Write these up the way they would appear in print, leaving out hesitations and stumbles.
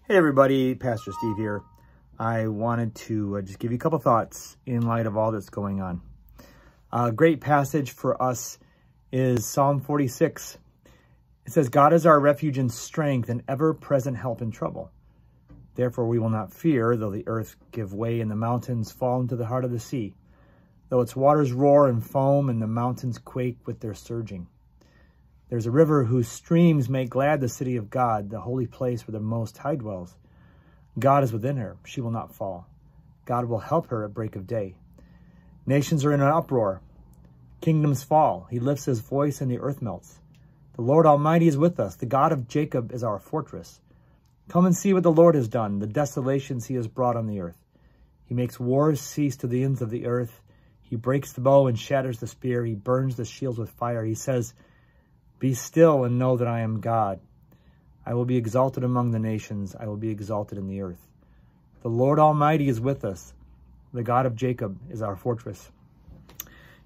Hey everybody, Pastor Steve here. I wanted to just give you a couple thoughts in light of all that's going on. A great passage for us is Psalm 46. It says, God is our refuge and strength and ever-present help in trouble. Therefore we will not fear, though the earth give way and the mountains fall into the heart of the sea, though its waters roar and foam and the mountains quake with their surging. There's a river whose streams make glad the city of God, the holy place where the Most High dwells. God is within her. She will not fall. God will help her at break of day. Nations are in an uproar. Kingdoms fall. He lifts his voice and the earth melts. The Lord Almighty is with us. The God of Jacob is our fortress. Come and see what the Lord has done, the desolations he has brought on the earth. He makes wars cease to the ends of the earth. He breaks the bow and shatters the spear. He burns the shields with fire. He says, be still and know that I am God. I will be exalted among the nations. I will be exalted in the earth. The Lord Almighty is with us. The God of Jacob is our fortress.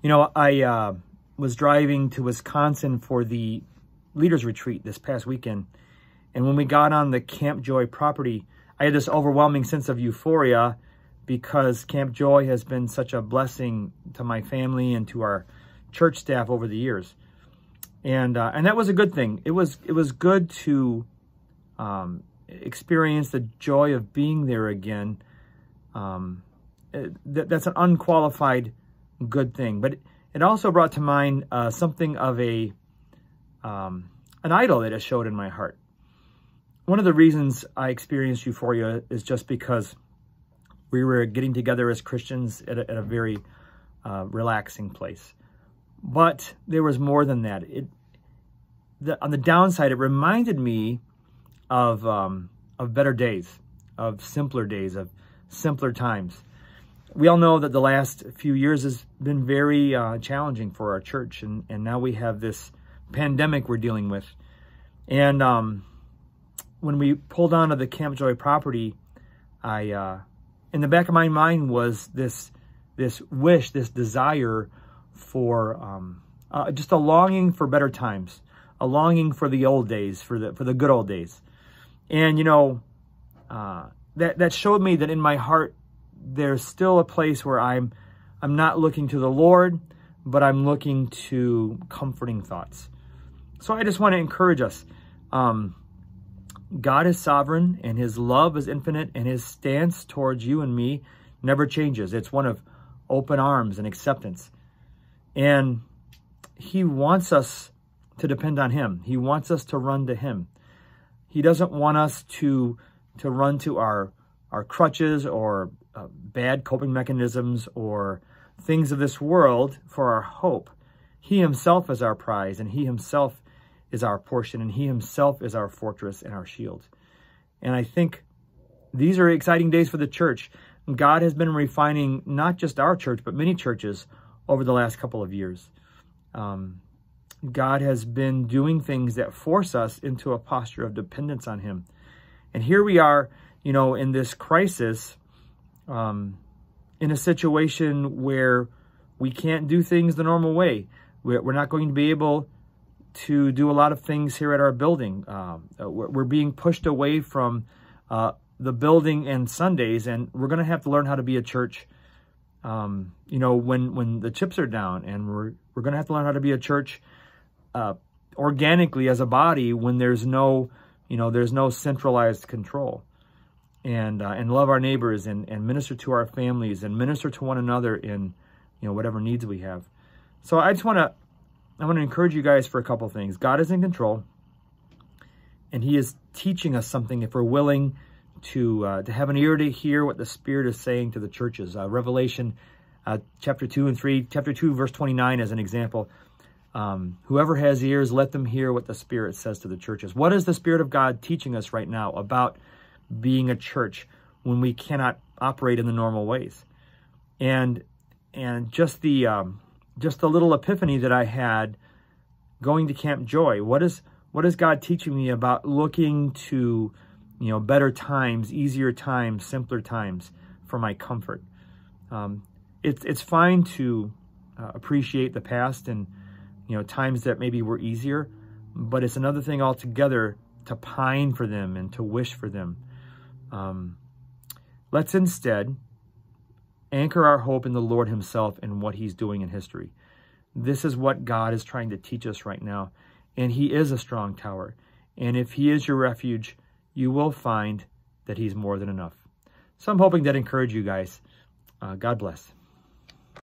You know, I was driving to Wisconsin for the leaders retreat this past weekend. And when we got on the Camp Joy property, I had this overwhelming sense of euphoria because Camp Joy has been such a blessing to my family and to our church staff over the years. And that was a good thing. It was good to experience the joy of being there again. That's an unqualified good thing. But it also brought to mind something of an idol that it showed in my heart. One of the reasons I experienced euphoria is just because we were getting together as Christians at a very relaxing place. But there was more than that. On the downside, it reminded me of better days, of simpler times. We all know that the last few years has been very challenging for our church, and now we have this pandemic we're dealing with. And when we pulled onto the Camp Joy property, in the back of my mind was this wish, this desire for just a longing for better times, a longing for the old days, for the good old days. And you know, that showed me that in my heart there's still a place where I'm not looking to the Lord, but I'm looking to comforting thoughts. So I just want to encourage us. God is sovereign and his love is infinite, and his stance towards you and me never changes. It's one of open arms and acceptance. And he wants us to depend on him. He wants us to run to him. He doesn't want us to run to our crutches or bad coping mechanisms or things of this world for our hope. He himself is our prize, and he himself is our portion, and he himself is our fortress and our shield. And I think these are exciting days for the church. God has been refining not just our church, but many churches over the last couple of years. God has been doing things that force us into a posture of dependence on him. And here we are, you know, in this crisis, in a situation where we can't do things the normal way. We're not going to be able to do a lot of things here at our building. We're being pushed away from the building and Sundays, and we're going to have to learn how to be a church, you know, when the chips are down, and we're going to have to learn how to be a church organically as a body when there's no, you know, there's no centralized control, and love our neighbors and minister to our families and minister to one another in, you know, whatever needs we have. So I want to encourage you guys for a couple things. God is in control, and he is teaching us something if we're willing to have an ear to hear what the Spirit is saying to the churches. Revelation chapter 2 and 3, chapter 2, verse 29 as an example. Whoever has ears, let them hear what the Spirit says to the churches. What is the Spirit of God teaching us right now about being a church when we cannot operate in the normal ways? And just the little epiphany that I had going to Camp Joy. What is God teaching me about looking to, you know, better times, easier times, simpler times for my comfort? It's fine to appreciate the past and, you know, times that maybe were easier, but it's another thing altogether to pine for them and to wish for them. Let's instead anchor our hope in the Lord himself and what he's doing in history. This is what God is trying to teach us right now. And he is a strong tower. And if he is your refuge, you will find that he's more than enough. So I'm hoping that encouraged you guys. God bless.